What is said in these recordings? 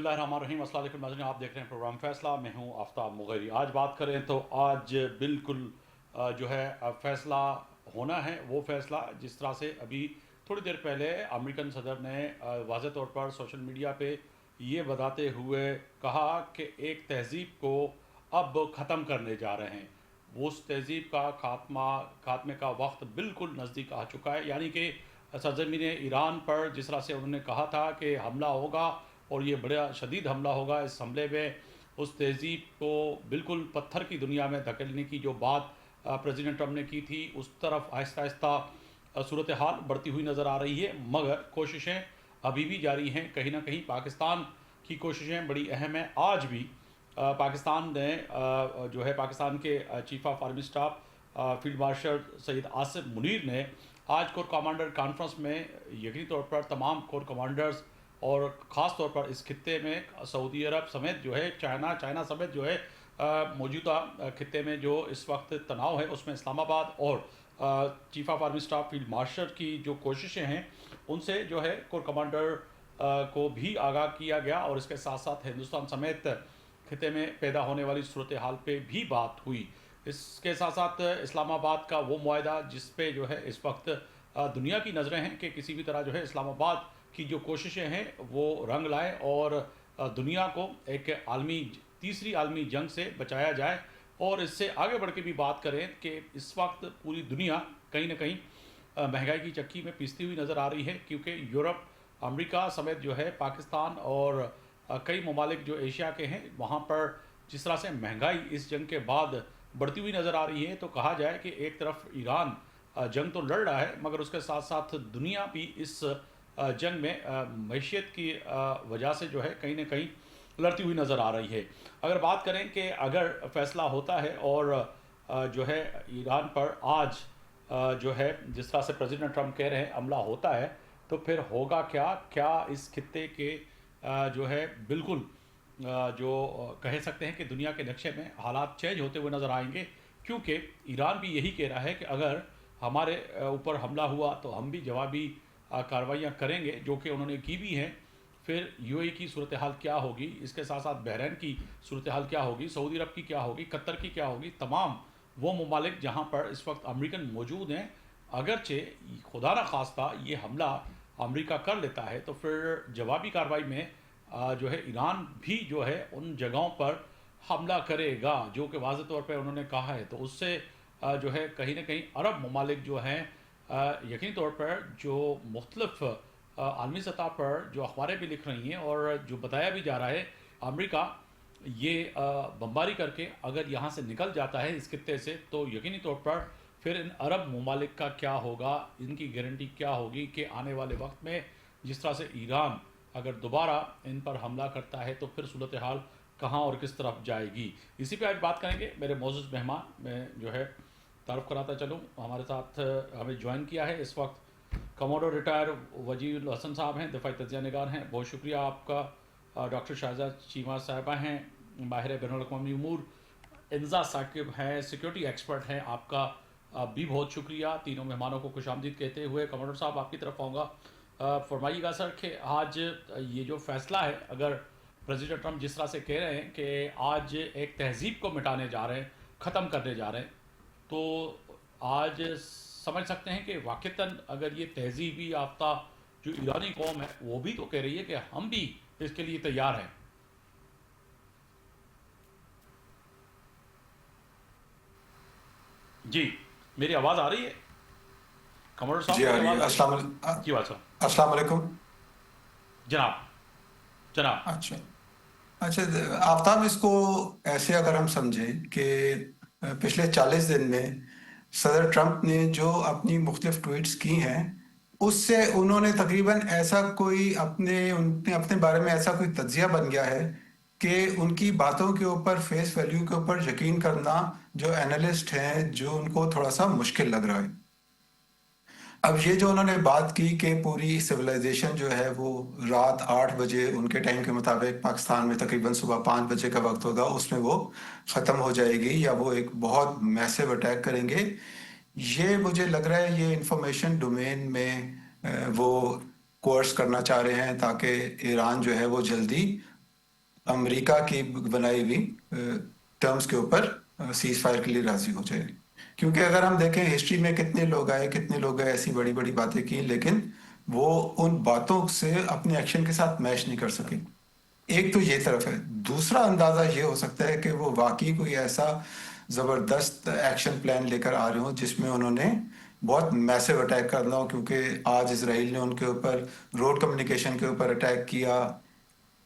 बिस्मिल्लाहिर्रहमानिर्रहीम। अस्सलाम वालेकुम नाज़रीन, आप देख रहे हैं प्रोग्राम फ़ैसला। मैं हूं आफ्ताब मुगैरी। आज बात करें तो आज बिल्कुल जो है फ़ैसला होना है, वो फ़ैसला जिस तरह से अभी थोड़ी देर पहले अमेरिकन सदर ने वाज़ेह तौर पर सोशल मीडिया पे ये बताते हुए कहा कि एक तहज़ीब को अब ख़त्म करने जा रहे हैं। वो उस तहज़ीब का खात्मे का वक्त बिल्कुल नज़दीक आ चुका है। यानी कि सरज़मीन ईरान पर जिस तरह से उन्होंने कहा था कि हमला होगा और ये बड़ा शदीद हमला होगा, इस हमले में उस तहज़ीब को बिल्कुल पत्थर की दुनिया में धकेलने की जो बात प्रेसिडेंट ट्रंप ने की थी, उस तरफ आहिस्ता आहिस्ता सूरत हाल बढ़ती हुई नज़र आ रही है। मगर कोशिशें अभी भी जारी हैं। कहीं ना कहीं पाकिस्तान की कोशिशें बड़ी अहम हैं। आज भी पाकिस्तान ने जो है पाकिस्तान के chief of army staff field martial Syed Asif Munir ने आज कोर कमांडर कॉन्फ्रेंस में यकीनी तौर पर तमाम कोर कमांडर्स और ख़ास तौर पर इस खित्ते में सऊदी अरब समेत जो है चाइना समेत जो है मौजूदा खित्ते में जो इस वक्त तनाव है, उसमें इस्लामाबाद और chief of army staff field martial की जो कोशिशें हैं, उनसे जो है कोर कमांडर को भी आगाह किया गया और इसके साथ साथ हिंदुस्तान समेत खित्ते में पैदा होने वाली सूरत हाल पे भी बात हुई। इसके साथ साथ इस्लामाबाद का वो मुआहदा जिस पे जो है इस वक्त दुनिया की नज़रें हैं कि किसी भी तरह जो है इस्लामाबाद की जो कोशिशें हैं वो रंग लाएं और दुनिया को एक तीसरी आलमी जंग से बचाया जाए। और इससे आगे बढ़ के भी बात करें कि इस वक्त पूरी दुनिया कहीं ना कहीं महंगाई की चक्की में पिसती हुई नज़र आ रही है, क्योंकि यूरोप, अमेरिका समेत जो है पाकिस्तान और कई ममालिक जो एशिया के हैं, वहाँ पर जिस तरह से महंगाई इस जंग के बाद बढ़ती हुई नज़र आ रही है, तो कहा जाए कि एक तरफ ईरान जंग तो लड़ रहा है, मगर उसके साथ साथ दुनिया भी इस जंग में मैशियत की वजह से जो है कहीं ना कहीं लड़ती हुई नज़र आ रही है। अगर बात करें कि अगर फ़ैसला होता है और जो है ईरान पर आज जो है जिस तरह से प्रेसिडेंट ट्रंप कह रहे हैं हमला होता है, तो फिर होगा क्या? क्या इस खित्ते के जो है बिल्कुल जो कह सकते हैं कि दुनिया के नक्शे में हालात चेंज होते हुए नज़र आएंगे, क्योंकि ईरान भी यही कह रहा है कि अगर हमारे ऊपर हमला हुआ तो हम भी जवाबी कार्रवाइयाँ करेंगे, जो कि उन्होंने की भी हैं। फिर यूएई की सूरत हाल क्या होगी, इसके साथ साथ बहरीन की सूरत हाल क्या होगी, सऊदी अरब की क्या होगी, कतर की क्या होगी, तमाम वो ममालिक जहाँ पर इस वक्त अमेरिकन मौजूद हैं, अगरचे खुदा न खास्ता ये हमला अमेरिका कर लेता है, तो फिर जवाबी कार्रवाई में जो है ईरान भी जो है उन जगहों पर हमला करेगा, जो कि वाज़ेह तौर पर उन्होंने कहा है। तो उससे जो है कहीं ना कहीं अरब ममालिक जो हैं यकीनी तौर पर जो मुख्तलिफ आलमी सतह पर जो अखबारें भी लिख रही हैं और जो बताया भी जा रहा है, अमेरिका ये बमबारी करके अगर यहाँ से निकल जाता है इस खित्ते से, तो यकीनी तौर पर फिर इन अरब ममालिक का क्या होगा, इनकी गारंटी क्या होगी कि आने वाले वक्त में जिस तरह से ईरान अगर दोबारा इन पर हमला करता है तो फिर सूरत हाल कहाँ और किस तरफ जाएगी। इसी पे आज बात करेंगे। मेरे मौजूद मेहमान मैं जो है तारुफ कराता चलूँ, हमारे साथ हमें ज्वाइन किया है इस वक्त कमोडोर रिटायर वजीर हसन साहब हैं, दफ़ाई तजिया निगार हैं। बहुत शुक्रिया आपका। डॉक्टर शाहजा चीमा साहिबा हैं, माहिर बैनुल-अक़वामी उमूर। इंजा साकिब हैं, सिक्योरिटी एक्सपर्ट हैं, आपका भी बहुत शुक्रिया। तीनों मेहमानों को खुशामदीद कहते हुए कमोडोर साहब आपकी तरफ आऊँगा। फरमाइएगा सर कि आज ये जो फ़ैसला है, अगर प्रेसिडेंट ट्रंप जिस तरह से कह रहे हैं कि आज एक तहज़ीब को मिटाने जा रहे हैं, ख़त्म करने जा रहे हैं, तो आज समझ सकते हैं कि वाक़तन अगर ये तहज़ीबी याफ्ता जो ईरानी कौम है वो भी तो कह रही है कि हम भी इसके लिए तैयार हैं। जी, मेरी आवाज़ आ रही है कमोडोर साहब? जी आ मेरी रही है। आवाज़ आ रही है जी? बात साहब, अस्सलाम वालेकुम। जनाब, जनाब। अच्छा अच्छा, आफ्ताब, इसको ऐसे अगर हम समझें कि पिछले 40 दिन में सदर ट्रंप ने जो अपनी मुख्तलिफ ट्वीट्स की हैं, उससे उन्होंने तकरीबन ऐसा कोई उनने अपने बारे में ऐसा कोई तज्जिया बन गया है कि उनकी बातों के ऊपर, फेस वैल्यू के ऊपर यकीन करना जो एनालिस्ट हैं, जो उनको थोड़ा सा मुश्किल लग रहा है। अब ये जो उन्होंने बात की कि पूरी सिविलाइजेशन जो है वो रात 8 बजे उनके टाइम के मुताबिक, पाकिस्तान में तकरीबन सुबह 5 बजे का वक्त होगा, उसमें वो ख़त्म हो जाएगी या वो एक बहुत मैसिव अटैक करेंगे। ये मुझे लग रहा है ये इंफॉर्मेशन डोमेन में वो कोर्स करना चाह रहे हैं ताकि ईरान जो है वो जल्दी अमेरिका की बनाई हुई टर्म्स के ऊपर सीज फायर के लिए राजी हो जाए। क्योंकि अगर हम देखें हिस्ट्री में कितने लोग गए ऐसी बड़ी बड़ी बातें की, लेकिन वो उन बातों से अपने एक्शन के साथ मैच नहीं कर सके। एक तो ये तरफ है। दूसरा अंदाजा ये हो सकता है कि वो वाकई कोई ऐसा जबरदस्त एक्शन प्लान लेकर आ रहे हो जिसमें उन्होंने बहुत मैसिव अटैक करना हो, क्योंकि आज इसराइल ने उनके ऊपर रोड कम्युनिकेशन के ऊपर अटैक किया।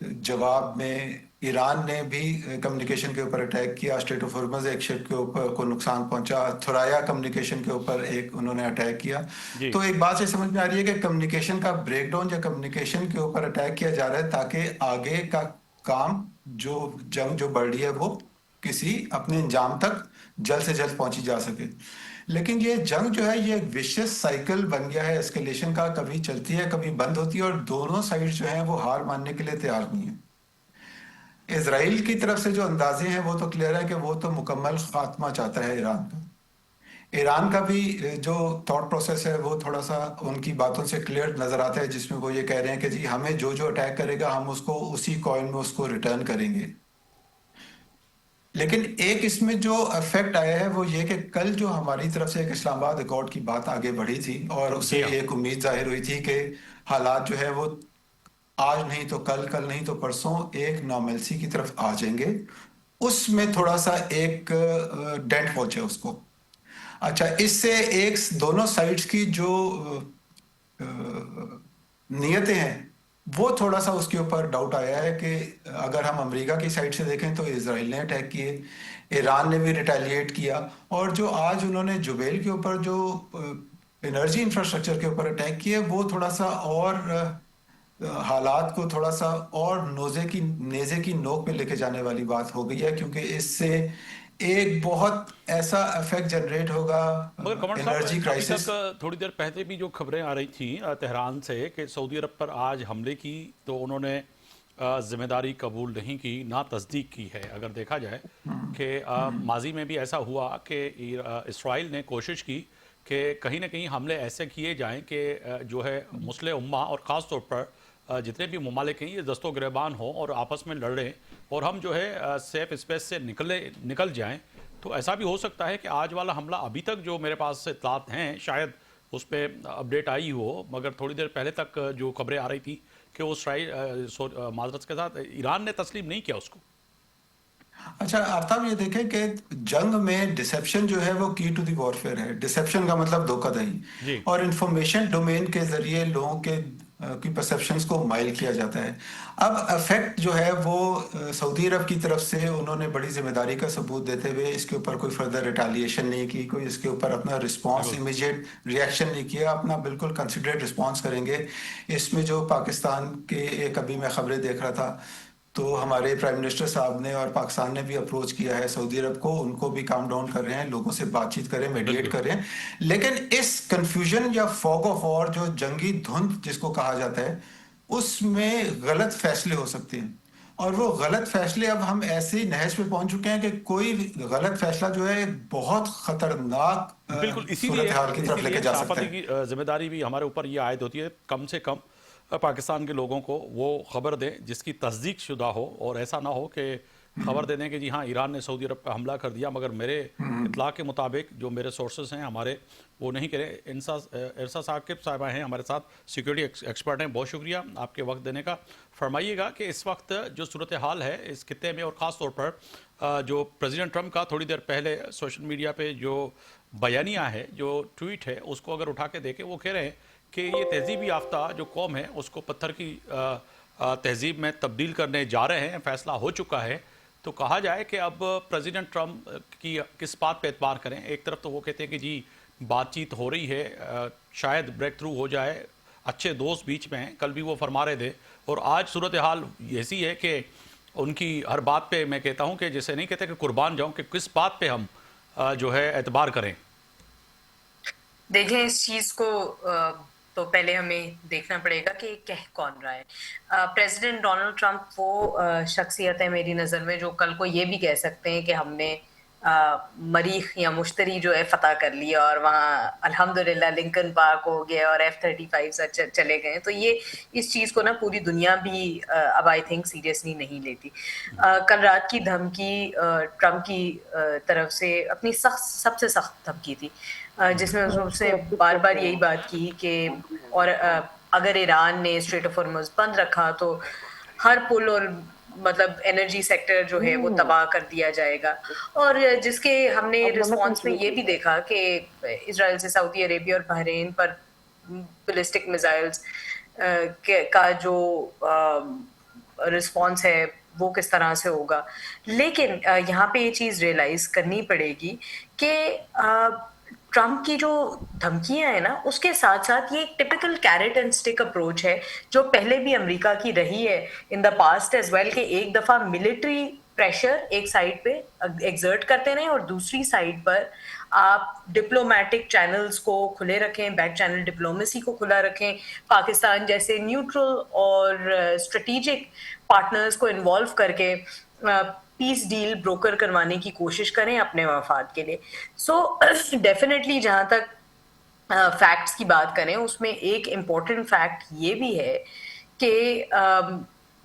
जवाब में ईरान ने भी कम्युनिकेशन के ऊपर अटैक किया। स्ट्रेट ऑफ हॉर्मज़ एक शिप के ऊपर को नुकसान पहुंचा। थोराया कम्युनिकेशन के ऊपर एक उन्होंने अटैक किया। जी। तो एक बात से समझ में आ रही है कि कम्युनिकेशन का ब्रेकडाउन या कम्युनिकेशन के ऊपर अटैक किया जा रहा है ताकि आगे का काम, जो जंग जो बढ़ रही है, वो किसी अपने अंजाम तक जल्द से जल्द पहुंची जा सके। लेकिन ये जंग जो है ये एक विशियस साइकिल बन गया है एस्केलेशन का। कभी चलती है कभी बंद होती है, और दोनों साइड जो है वो हार मानने के लिए तैयार नहीं है। इसराइल की तरफ से जो अंदाजे हैं वो तो क्लियर है कि वो तो मुकम्मल खात्मा चाहता है ईरान का। ईरान का भी जो थॉट प्रोसेस है वो थोड़ा सा उनकी बातों से क्लियर नजर आता है, जिसमें वो ये कह रहे हैं कि जी हमें जो जो अटैक करेगा हम उसको उसी कॉइन में उसको रिटर्न करेंगे। लेकिन एक इसमें जो इफेक्ट आया है वो ये कि कल जो हमारी तरफ से एक इस्लामाबाद अकॉर्ड की बात आगे बढ़ी थी और जी उससे हाँ। एक उम्मीद जाहिर हुई थी कि हालात जो है वो आज नहीं तो कल, कल नहीं तो परसों एक नॉर्मलसी की तरफ आ जाएंगे। उसमें थोड़ा सा एक डेंट पहुंचे उसको। अच्छा, इससे एक दोनों साइड्स की जो नियतें हैं वो थोड़ा सा उसके ऊपर डाउट आया है कि अगर हम अमेरिका की साइड से देखें तो इसराइल ने अटैक किए, ईरान ने भी रिटेलिएट किया, और जो आज उन्होंने जुबैल के ऊपर जो एनर्जी इंफ्रास्ट्रक्चर के ऊपर अटैक किए वो थोड़ा सा और हालात को थोड़ा सा और नेज़े की नोक पे लेके जाने वाली बात हो गई है, क्योंकि इससे एक बहुत ऐसा इफेक्ट जनरेट होगा मगर कमर साहब, एनर्जी अभी क्राइसिस। तक थोड़ी देर पहले भी जो खबरें आ रही थी तेहरान से कि सऊदी अरब पर आज हमले की, तो उन्होंने जिम्मेदारी कबूल नहीं की, ना तस्दीक की है। अगर देखा जाए कि माजी में भी ऐसा हुआ कि इसराइल ने कोशिश की कि कहीं ना कहीं हमले ऐसे किए जाएं कि जो है मुस्लिम उम्मा और ख़ास तौर पर जितने भी ममालिक हैं ये दस्तो गिरबान हो और आपस में लड़ें और हम जो है सेफ स्पेस से निकल जाएं। तो ऐसा भी हो सकता है कि आज वाला हमला, अभी तक जो मेरे पास इत्तलात हैं, शायद उस पर अपडेट आई हो, मगर थोड़ी देर पहले तक जो खबरें आ रही थी कि वो माजरत के साथ ईरान ने तस्लीम नहीं किया उसको। अच्छा आफ्ताब, ये देखें कि जंग में डिसेप्शन जो है वो की टू दी वॉरफेयर है। डिसेप्शन का मतलब धोखाधड़ी, जी। और इंफॉर्मेशन डोमेन के जरिए लोगों के की परसेप्शंस को माइल किया जाता है। अब इफेक्ट जो है वो सऊदी अरब की तरफ से उन्होंने बड़ी जिम्मेदारी का सबूत देते हुए इसके ऊपर कोई फर्दर रिटालिएशन नहीं की, कोई इसके ऊपर अपना रिस्पांस, बिल्कुल। इमीडिएट रिएक्शन नहीं किया, अपना बिल्कुल कंसिडरेट रिस्पांस करेंगे। इसमें जो पाकिस्तान के एक अभी मैं खबरें देख रहा था, तो हमारे प्राइम मिनिस्टर साहब ने और पाकिस्तान ने भी अप्रोच किया है सऊदी अरब को, उनको भी काम डाउन कर रहे हैं, लोगों से बातचीत करें, मेडिएट बिल्कुल। कर रहे हैं। लेकिन इस कंफ्यूजन या फॉग ऑफ वॉर, जो जंगी धुंध जिसको कहा जाता है, उसमें गलत फैसले हो सकते हैं। और वो गलत फैसले अब हम ऐसे नहज पे पहुंच चुके हैं कि कोई गलत फैसला जो है एक बहुत खतरनाक बिल्कुल, सूरत इसीलिए हाल की तरफ लेके इसीलिए जा सकता शाफाती है। की जिम्मेदारी भी हमारे ऊपर ये आयद होती है, कम से कम पाकिस्तान के लोगों को वो खबर दें जिसकी तस्दीक शुदा हो, और ऐसा ना हो कि खबर दे दें कि जी हाँ ईरान ने सऊदी अरब पर हमला कर दिया, मगर मेरे इतला के मुताबिक जो मेरे सोर्सेज हैं हमारे, वो नहीं करें। इरसा साकिब साहबा हैं हमारे साथ, सिक्योरिटी एक्सपर्ट हैं। बहुत शुक्रिया आपके वक्त देने का। फरमाइएगा कि इस वक्त जो सूरत हाल है इस खित्ते में, और ख़ास तौर पर जो प्रेसिडेंट ट्रंप का थोड़ी देर पहले सोशल मीडिया पे जो बयानिया है, जो ट्वीट है, उसको अगर उठा के देखें, वो कह रहे हैं कि ये तहजीब याफ्ता जो कौम है उसको पत्थर की तहजीब में तब्दील करने जा रहे हैं, फ़ैसला हो चुका है। तो कहा जाए कि अब प्रेसिडेंट ट्रंप की किस बात पे एतबार करें। एक तरफ तो वो कहते हैं कि जी बातचीत हो रही है, शायद ब्रेक थ्रू हो जाए, अच्छे दोस्त बीच में हैं, कल भी वो फरमा रहे थे, और आज सूरत हाल ऐसी है कि उनकी हर बात पे मैं कहता हूँ कि जैसे नहीं कहते कि कुर्बान जाऊँ, कि किस बात पे हम जो है एतबार करें। देखें इस चीज को तो पहले हमें देखना पड़ेगा कि कह कौन रहा है। प्रेसिडेंट डोनाल्ड ट्रंप वो शख्सियत है मेरी नज़र में जो कल को ये भी कह सकते हैं कि हमने मरीख या मुश्तरी जो है फतह कर लिया और वहाँ अल्हम्दुलिल्लाह लिंकन पार्क हो गया और F-35 चले गए। तो ये इस चीज़ को ना पूरी दुनिया भी अब आई थिंक सीरियसली नहीं लेती। कल रात की धमकी ट्रम्प की तरफ से अपनी सबसे सख्त धमकी थी, जिसमें उसने बार बार यही बात की कि और अगर ईरान ने स्ट्रेट ऑफ हॉर्मुज़ बंद रखा तो हर पुल और मतलब एनर्जी सेक्टर जो है वो तबाह कर दिया जाएगा। और जिसके हमने रिस्पॉन्स में ये भी देखा कि इजराइल से सऊदी अरेबिया और बहरीन पर बैलिस्टिक मिसाइल्स का जो रिस्पॉन्स है वो किस तरह से होगा। लेकिन यहाँ पे ये चीज़ रियलाइज़ करनी पड़ेगी कि ट्रम्प की जो धमकियां हैं ना, उसके साथ साथ ये एक typical carrot and stick approach है जो पहले भी अमेरिका की रही है in the past as well, कि एक दफा मिलिट्री प्रेशर एक साइड पे एक्सर्ट करते रहें और दूसरी साइड पर आप डिप्लोमेटिक चैनल्स को खुले रखें, बैक चैनल डिप्लोमेसी को खुला रखें, पाकिस्तान जैसे न्यूट्रल और स्ट्रेटेजिक पार्टनर्स को इन्वॉल्व करके पीस डील ब्रोकर करवाने की कोशिश करें अपने मफाद के लिए। सो डेफिनेटली जहाँ तक फैक्ट्स की बात करें, उसमें एक इम्पॉर्टेंट फैक्ट ये भी है कि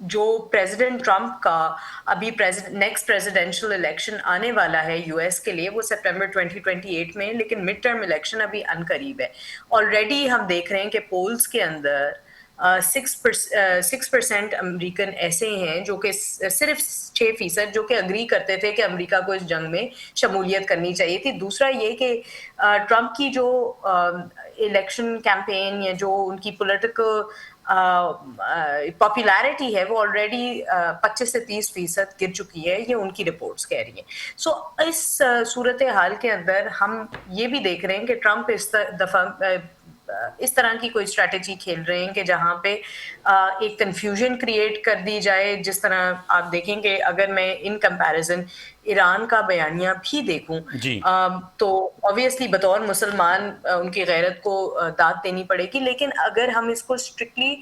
जो प्रेसिडेंट ट्रम्प का अभी नेक्स्ट प्रेसिडेंशियल इलेक्शन आने वाला है यूएस के लिए, वो सितंबर 2028 में, लेकिन मिड टर्म इलेक्शन अभी अनकरीब है। ऑलरेडी हम देख रहे हैं कि पोल्स के अंदर 6% अमेरिकन ऐसे हैं जो कि सिर्फ 6% जो कि अग्री करते थे कि अमेरिका को इस जंग में शमूलियत करनी चाहिए थी। दूसरा ये कि ट्रम्प की जो इलेक्शन कैंपेन या जो उनकी पॉलिटिकल पॉपुलैरिटी है वो ऑलरेडी 25 से 30% गिर चुकी है, ये उनकी रिपोर्ट्स कह रही हैं। सो इस सूरत हाल के अंदर हम ये भी देख रहे हैं कि ट्रम्प इस दफा इस तरह की कोई स्ट्रैटेजी खेल रहे हैं कि जहाँ पे एक कंफ्यूजन क्रिएट कर दी जाए। जिस तरह आप देखेंगे, अगर मैं इन कंपैरिजन ईरान का बयानिया भी देखूं तो ऑब्वियसली बतौर मुसलमान उनकी गैरत को दाद देनी पड़ेगी, लेकिन अगर हम इसको स्ट्रिक्टली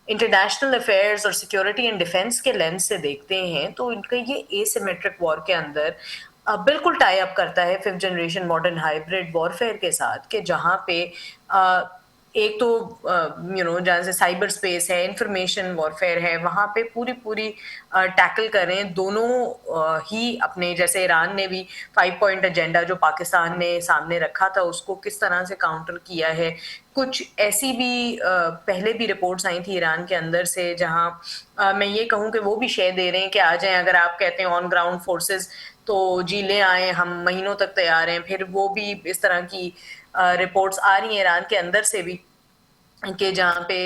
इंटरनेशनल अफेयर्स और सिक्योरिटी एंड डिफेंस के लेंस से देखते हैं तो इनका ये एसिमेट्रिक वॉर के अंदर बिल्कुल टाई अप करता है 5th generation modern hybrid warfare के साथ, कि जहाँ पे एक तो जहाँ से साइबर स्पेस है, इंफॉर्मेशन वॉरफेयर है, वहाँ पे पूरी टैकल करें दोनों ही अपने। जैसे ईरान ने भी 5 पॉइंट एजेंडा जो पाकिस्तान ने सामने रखा था उसको किस तरह से काउंटर किया है। कुछ ऐसी भी पहले भी रिपोर्ट्स आई थी ईरान के अंदर से जहाँ मैं ये कहूँ कि वो भी शेयर दे रहे हैं कि आ जाएं, अगर आप कहते हैं ऑन ग्राउंड फोर्सेस तो जी ले आए, हम महीनों तक तैयार हैं। फिर वो भी इस तरह की रिपोर्ट्स आ रही हैं ईरान के अंदर से भी कि जहाँ पे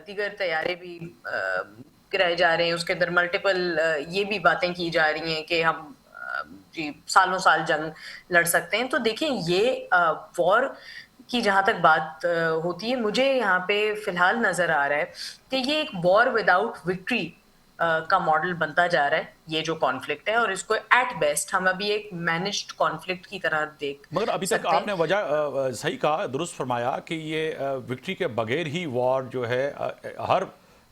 दीगर तैयारे भी गिराए जा रहे हैं, उसके अंदर मल्टीपल ये भी बातें की जा रही हैं कि हम जी सालों साल जंग लड़ सकते हैं। तो देखिए ये वॉर की जहाँ तक बात होती है, मुझे यहाँ पे फिलहाल नजर आ रहा है कि ये एक वॉर विदाउट विक्ट्री का मॉडल बनता जा रहा है ये जो कॉन्फ्लिक्ट है, और इसको एट बेस्ट हम अभी एक मैनेज्ड कॉन्फ्लिक्ट की तरह देख मगर अभी तक आपने वजह सही कहा, दुरुस्त फरमाया कि ये विक्ट्री के बगैर ही वॉर जो है हर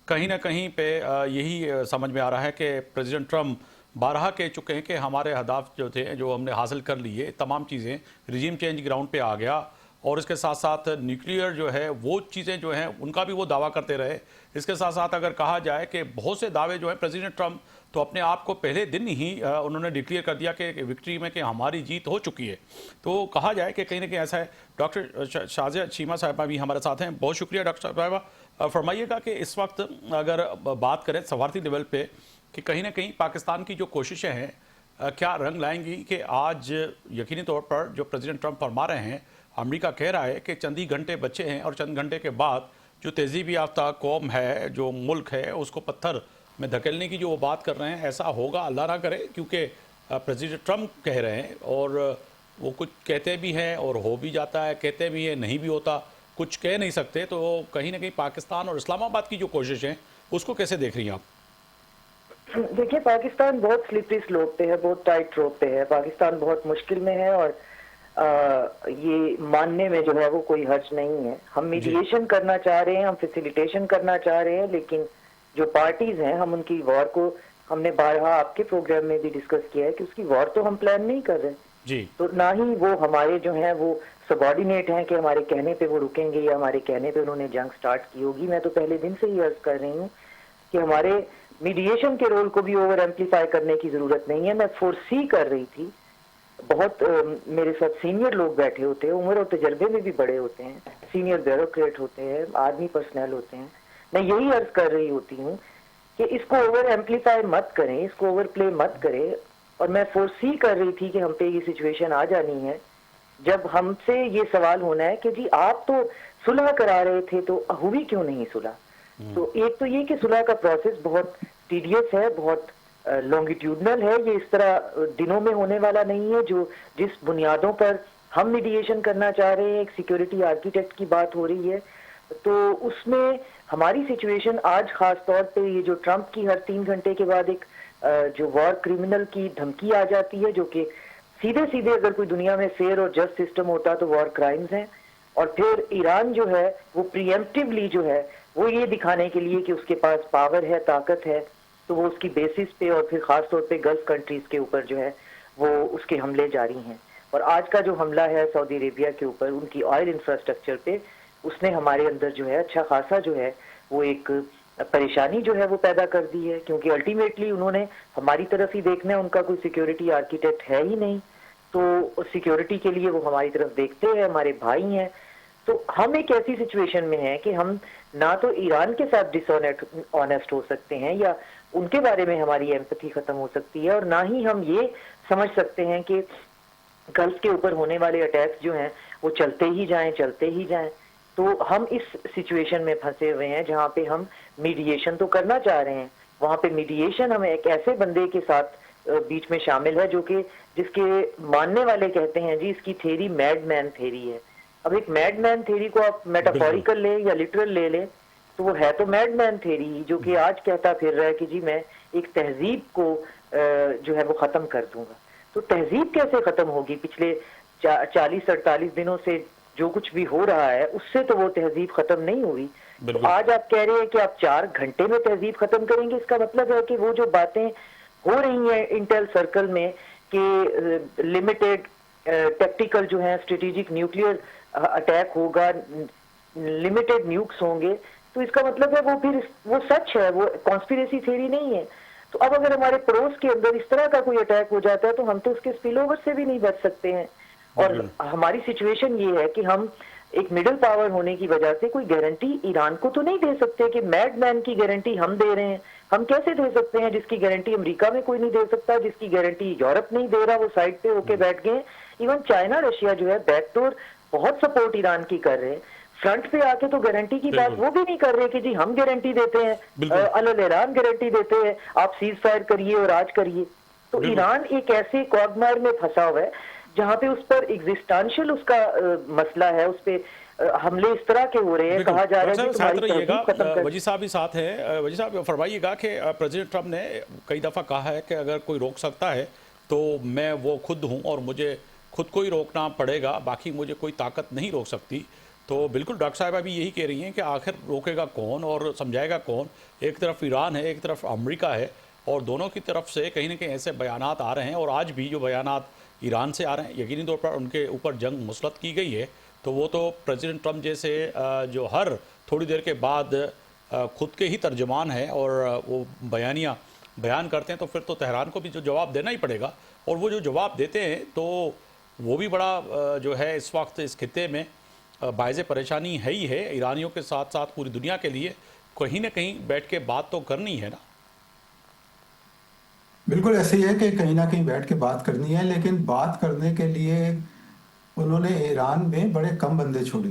कहीं ना कहीं पे यही समझ में आ रहा है कि प्रेसिडेंट ट्रम्प बारहा कह चुके हैं कि हमारे हदाफ जो थे जो हमने हासिल कर लिए तमाम चीज़ें, रिजीम चेंज ग्राउंड पे आ गया, और इसके साथ साथ न्यूक्लियर जो है वो चीज़ें जो हैं उनका भी वो दावा करते रहे। इसके साथ साथ अगर कहा जाए कि बहुत से दावे जो हैं प्रेसिडेंट ट्रम्प तो अपने आप को पहले दिन ही उन्होंने डिक्लेयर कर दिया कि विक्ट्री में कि हमारी जीत हो चुकी है। तो कहा जाए कि कहीं ना कहीं ऐसा है। डॉक्टर शाजिया चीमा साहिबा भी हमारे साथ हैं, बहुत शुक्रिया डॉक्टर साहिबा। फरमाइएगा कि इस वक्त अगर बात करें सफारती लेवल पे कि कहीं ना कहीं पाकिस्तान की जो कोशिशें हैं क्या रंग लाएंगी कि आज यकीनी तौर पर जो प्रेसिडेंट ट्रम्प फरमा रहे हैं, अमेरिका कह रहा है कि चंद ही घंटे बचे हैं और चंद घंटे के बाद जो तहजीबी याफ्ता कौम है, जो मुल्क है, उसको पत्थर में धकेलने की जो वो बात कर रहे हैं, ऐसा होगा अल्लाह ना करे, क्योंकि प्रेसिडेंट ट्रम्प कह रहे हैं और वो कुछ कहते भी हैं और हो भी जाता है, कहते भी हैं नहीं भी होता, कुछ कह नहीं सकते। तो कहीं ना कहीं पाकिस्तान और इस्लामाबाद की जो कोशिश है उसको कैसे देख रही हैं आप? देखिए, पाकिस्तान बहुत स्लिपरी स्लोप पे है, बहुत टाइट रोप पे है, पाकिस्तान बहुत मुश्किल में है और ये मानने में जो है वो कोई हर्ज नहीं है। हम मीडिएशन करना चाह रहे हैं, हम फैसिलिटेशन करना चाह रहे हैं, लेकिन जो पार्टीज हैं हम उनकी वॉर को हमने बारहा आपके प्रोग्राम में भी डिस्कस किया है कि उसकी वॉर तो हम प्लान नहीं कर रहे, जी तो ना ही वो हमारे जो हैं वो सबॉर्डिनेट हैं कि हमारे कहने पे वो रुकेंगे या हमारे कहने पे उन्होंने जंग स्टार्ट की होगी। मैं तो पहले दिन से ही अर्ज कर रही हूँ कि हमारे मीडिएशन के रोल को भी ओवर एम्पलीफाई करने की जरूरत नहीं है। मैं फोरसी कर रही थी, बहुत मेरे साथ सीनियर लोग बैठे होते हैं, उम्र और तजर्बे में भी बड़े होते हैं, सीनियर ब्यूरोक्रेट होते हैं, आर्मी पर्सनल होते हैं। मैं यही अर्ज कर रही होती हूँ कि इसको ओवर एम्पलीफाई मत करें, इसको ओवर प्ले मत करें। और मैं फोरसी कर रही थी कि हम पे ये सिचुएशन आ जानी है जब हमसे ये सवाल होना है कि जी आप तो सुलह करा रहे थे तो हुई क्यों नहीं सुलह। तो एक तो ये कि सुलह का प्रोसेस बहुत टीडियस है, बहुत लॉन्गिट्यूडनल है, ये इस तरह दिनों में होने वाला नहीं है। जो जिस बुनियादों पर हम मीडिएशन करना चाह रहे हैं, एक सिक्योरिटी आर्किटेक्ट की बात हो रही है, तो उसमें हमारी सिचुएशन आज खास तौर पे ये जो ट्रंप की हर 3 घंटे के बाद एक जो वॉर क्रिमिनल की धमकी आ जाती है, जो कि सीधे सीधे अगर कोई दुनिया में फेयर और जस्ट सिस्टम होता तो वॉर क्राइम्स हैं। और फिर ईरान जो है वो प्रीएम्प्टिवली जो है वो ये दिखाने के लिए कि उसके पास पावर है, ताकत है, तो वो उसकी बेसिस पे और फिर खास तौर पे गल्फ कंट्रीज के ऊपर जो है वो उसके हमले जारी हैं। और आज का जो हमला है सऊदी अरेबिया के ऊपर उनकी ऑयल इंफ्रास्ट्रक्चर पे, उसने हमारे अंदर जो है अच्छा खासा जो है वो एक परेशानी जो है वो पैदा कर दी है, क्योंकि अल्टीमेटली उन्होंने हमारी तरफ ही देखना है, उनका कोई सिक्योरिटी आर्किटेक्ट है ही नहीं, तो सिक्योरिटी के लिए वो हमारी तरफ देखते हैं, हमारे भाई हैं। तो हम एक ऐसी सिचुएशन में हैं कि हम ना तो ईरान के साथ डिसऑनेस्ट हो सकते हैं या उनके बारे में हमारी एम्पैथी खत्म हो सकती है, और ना ही हम ये समझ सकते हैं कि गल्फ के ऊपर होने वाले अटैक्स जो हैं वो चलते ही जाएं। तो हम इस सिचुएशन में फंसे हुए हैं जहां पे हम मीडिएशन तो करना चाह रहे हैं, वहां पे मीडिएशन हमें एक ऐसे बंदे के साथ बीच में शामिल है जो कि जिसके मानने वाले कहते हैं जी इसकी थ्योरी मैडमैन थ्योरी है। अब एक मैडमैन थ्योरी को आप मेटाफोरिकल ले या लिटरल ले लें तो वो है तो मैडमैन थ्योरी ही, जो कि आज कहता फिर रहा है कि जी मैं एक तहजीब को जो है वो खत्म कर दूंगा। तो तहजीब कैसे खत्म होगी? पिछले 40-48 दिनों से जो कुछ भी हो रहा है उससे तो वो तहजीब खत्म नहीं हुई। तो आज आप कह रहे हैं कि आप 4 घंटे में तहजीब खत्म करेंगे, इसका मतलब है कि वो जो बातें हो रही हैं इंटेल सर्कल में कि लिमिटेड टैक्टिकल जो है स्ट्रेटेजिक न्यूक्लियर अटैक होगा, लिमिटेड न्यूक्स होंगे, तो इसका मतलब है वो फिर वो सच है, वो कॉन्स्पिरेसी थ्योरी नहीं है। तो अब अगर हमारे पड़ोस के अंदर इस तरह का कोई अटैक हो जाता है तो हम तो उसके स्पिल ओवर से भी नहीं बच सकते हैं। और हमारी सिचुएशन ये है कि हम एक मिडिल पावर होने की वजह से कोई गारंटी ईरान को तो नहीं दे सकते कि मैडमैन की गारंटी हम दे रहे हैं। हम कैसे दे सकते हैं जिसकी गारंटी अमेरिका में कोई नहीं दे सकता, जिसकी गारंटी यूरोप नहीं दे रहा, वो साइड पे होके बैठ गए। इवन चाइना रशिया जो है बैकडोर बहुत सपोर्ट ईरान की कर रहे हैं, फ्रंट पे आके तो गारंटी की बात वो भी नहीं कर रहे कि जी हम गारंटी देते हैं, अल ऐलान गारंटी देते हैं, आप सीज फायर करिए और आज करिए। तो ईरान एक ऐसे कॉगमार में फंसा हुआ है जहां पे उस पर एग्जिस्टेंशियल उसका मसला है, उस पे हमले इस तरह के हो रहे हैं, कहा जा रहा है कि तुम्हारी तहजीब खत्म कर। वजी साहब भी साथ हैं। वजी साहब फरमाइएगा कि प्रेसिडेंट ट्रंप ने कई दफ़ा कहा है कि अगर कोई रोक सकता है तो मैं वो खुद हूँ और मुझे खुद को ही रोकना पड़ेगा, बाकी मुझे कोई ताकत नहीं रोक सकती। तो बिल्कुल डॉक्टर साहिबा भी यही कह रही हैं कि आखिर रोकेगा कौन और समझाएगा कौन? एक तरफ ईरान है, एक तरफ अमेरिका है, और दोनों की तरफ से कहीं ना कहीं ऐसे बयानात आ रहे हैं, और आज भी जो बयानात ईरान से आ रहे हैं यकीनी तौर पर उनके ऊपर जंग मुसलत की गई है। तो वो तो प्रेसिडेंट ट्रंप जैसे जो हर थोड़ी देर के बाद खुद के ही तर्जमान हैं और वो बयान करते हैं, तो फिर तो तेहरान को भी जो जवाब देना ही पड़ेगा। और वो जो जवाब देते हैं तो वो भी बड़ा जो है इस वक्त इस खित्ते में बायज़ परेशानी है ही है। ईरानियों के साथ साथ पूरी दुनिया के लिए कहीं ना कहीं बैठ के बात तो करनी है ना। बिल्कुल ऐसे ही है कि कहीं ना कहीं बैठ के बात करनी है, लेकिन बात करने के लिए उन्होंने ईरान में बड़े कम बंदे छोड़े,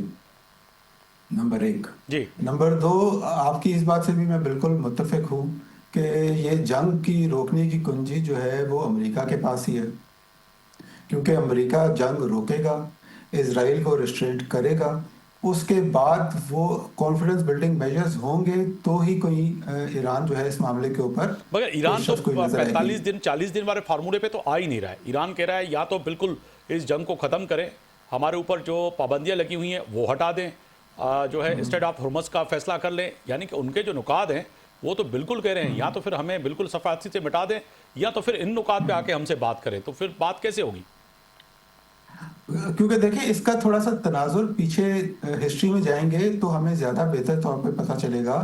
नंबर 1 जी। नंबर 2, आपकी इस बात से भी मैं बिल्कुल मुत्तफिक हूँ कि ये जंग की रोकने की कुंजी जो है वो अमेरिका के पास ही है, क्योंकि अमेरिका जंग रोकेगा, इजराइल को रिस्ट्रेंट करेगा, उसके बाद वो कॉन्फिडेंस बिल्डिंग मेजर्स होंगे तो ही कोई ईरान जो है इस मामले के ऊपर, मगर ईरान तो 45 दिन 40 दिन वाले फार्मूले पे तो आ ही नहीं रहा है। ईरान कह रहा है या तो बिल्कुल इस जंग को ख़त्म करें, हमारे ऊपर जो पाबंदियां लगी हुई हैं वो हटा दें, जो है स्टेट ऑफ हुर्मस का फैसला कर लें, यानी कि उनके जो नुकात हैं वो तो बिल्कुल कह रहे हैं या तो फिर हमें बिल्कुल सफारती से मिटा दें या तो फिर इन नुकात पे आके हमसे बात करें, तो फिर बात कैसे होगी? क्योंकि देखिए इसका थोड़ा सा तनाजुर पीछे हिस्ट्री में जाएंगे तो हमें ज़्यादा बेहतर तौर पे पता चलेगा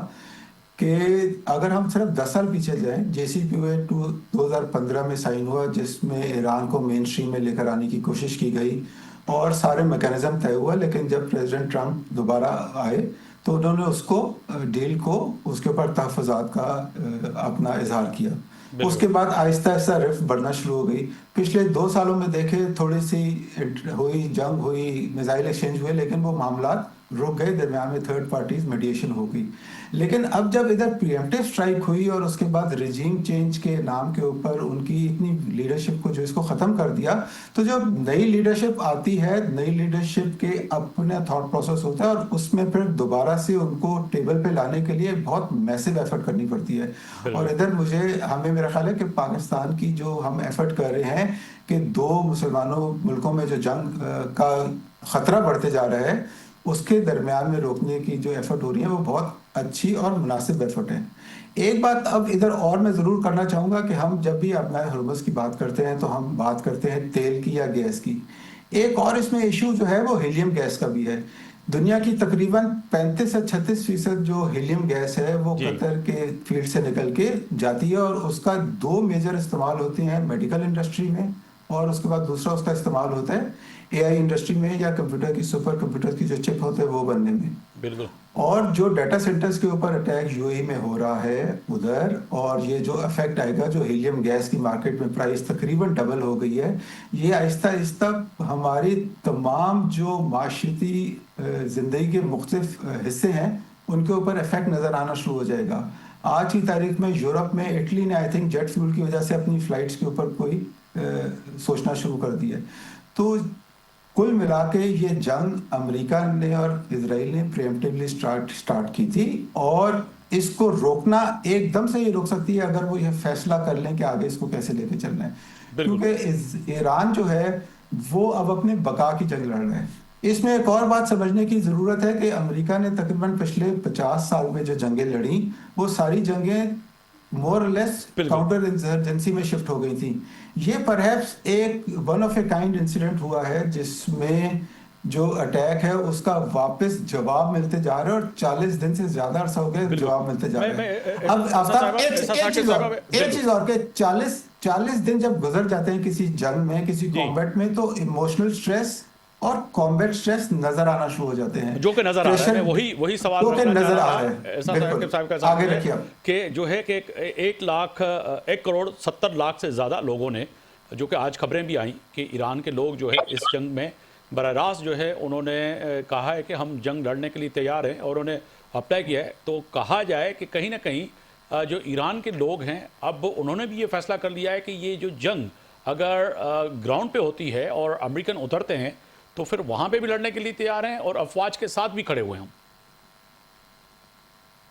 कि अगर हम सिर्फ 10 साल पीछे जाएं, JCPOA 2015 में साइन हुआ जिसमें ईरान को मेन स्ट्रीम में लेकर आने की कोशिश की गई और सारे मैकेनिज्म तय हुआ, लेकिन जब प्रेसिडेंट ट्रंप दोबारा आए तो उन्होंने उसको डील को उसके ऊपर तहफ़्फ़ुज़ात का अपना इजहार किया। उसके बाद आहिस्ता आहिस्ता रिफ्ट बढ़ना शुरू हो गई। पिछले 2 सालों में देखे थोड़ी सी हुई, जंग हुई, मिसाइल एक्सचेंज हुए, लेकिन वो मामलात रुक गए, दरमियान में थर्ड पार्टीज मीडिएशन हो गई। लेकिन अब जब इधर प्रीएम्प्टिव स्ट्राइक हुई और उसके बाद रिजीम चेंज के नाम के ऊपर उनकी इतनी लीडरशिप को जो इसको ख़त्म कर दिया, तो जब नई लीडरशिप आती है, नई लीडरशिप के अपने थॉट प्रोसेस होता है और उसमें फिर दोबारा से उनको टेबल पे लाने के लिए बहुत मैसिव एफर्ट करनी पड़ती है। और इधर हमें मेरा ख्याल है कि पाकिस्तान की जो हम एफर्ट कर रहे हैं कि 2 मुसलमानों मुल्कों में जो जंग का ख़तरा बढ़ते जा रहा है उसके दरमियान में रोकने की जो एफर्ट हो रही है वो बहुत अच्छी और मुनासिब एफर्ट है। एक बात अब इधर और मैं ज़रूर करना चाहूँगा कि हम जब भी अपना हर्मस की बात करते हैं तो हम बात करते हैं तेल की या गैस की। एक और इसमें इशू जो है वो हीलियम गैस का भी है। दुनिया की तकरीबन 35 से 36% जो हीलियम गैस है वो कतर के फील्ड से निकल के जाती है और उसका 2 मेजर इस्तेमाल होते हैं मेडिकल इंडस्ट्री में और उसके बाद दूसरा उसका इस्तेमाल होता है AI इंडस्ट्री में या कंप्यूटर की सुपर कंप्यूटर की जो चिप होते हैं वो बनने में। बिल्कुल। और जो डाटा सेंटर्स के ऊपर अटैक UAE में हो रहा है उधर, और ये जो इफेक्ट आएगा, जो हीलियम गैस की मार्केट में प्राइस तकरीबन डबल हो गई है, ये आहिस्ता आहिस्ता हमारी तमाम जो माशरती ज़िंदगी के मुख्तलिफ हिस्से हैं उनके ऊपर इफेक्ट नज़र आना शुरू हो जाएगा। आज की तारीख में यूरोप में इटली ने आई थिंक जेट फ्यूल की वजह से अपनी फ्लाइट्स के ऊपर कोई सोचना शुरू कर दिया। तो कुल मिला के ये जंग अमेरिका ने और इजराइल ने प्रीएम्प्टिवली स्टार्ट की थी और इसको रोकना एकदम से ये रोक सकती है अगर वो ये फैसला कर लें कि आगे इसको कैसे लेके चलना है। क्योंकि ईरान जो है वो अब अपने बका की जंग लड़ रहा है। इसमें एक और बात समझने की ज़रूरत है कि अमेरिका ने तकरीबन पिछले 50 साल में जो जंगें लड़ी वो सारी जंगें मोर और लेस काउंटर इंसर्जेंसी में शिफ्ट हो गई थी। ये परहैप्स एक one of a kind incident हुआ है जिसमें जो अटैक है उसका वापस जवाब मिलते जा रहे हैं और 40 दिन से ज्यादा अरसा हो गया जवाब मिलते जा रहे हैं। अब आफ्ताब एक चीज और के 40 दिन जब गुजर जाते हैं किसी जंग में, किसी कॉम्बैट में, तो इमोशनल स्ट्रेस और कॉम्बैट स्ट्रेस नजर आना शुरू हो जाते हैं, जो कि नजर आ रहा है। वही सवाल नजर आ रहा है। ऐसा साहब का आगे रखिए कि जो है कि 1 करोड़ 70 लाख से ज़्यादा लोगों ने, जो कि आज खबरें भी आई कि ईरान के लोग जो है इस जंग में बराह रास्त जो है उन्होंने कहा है कि हम जंग लड़ने के लिए तैयार हैं और उन्होंने अप्लाई किया है। तो कहा जाए कि कहीं ना कहीं जो ईरान के लोग हैं अब उन्होंने भी ये फैसला कर लिया है कि ये जो जंग अगर ग्राउंड पे होती है और अमेरिकन उतरते हैं तो फिर वहां पे भी लड़ने के लिए तैयार हैं और अफवाज के साथ भी खड़े हुए हैं।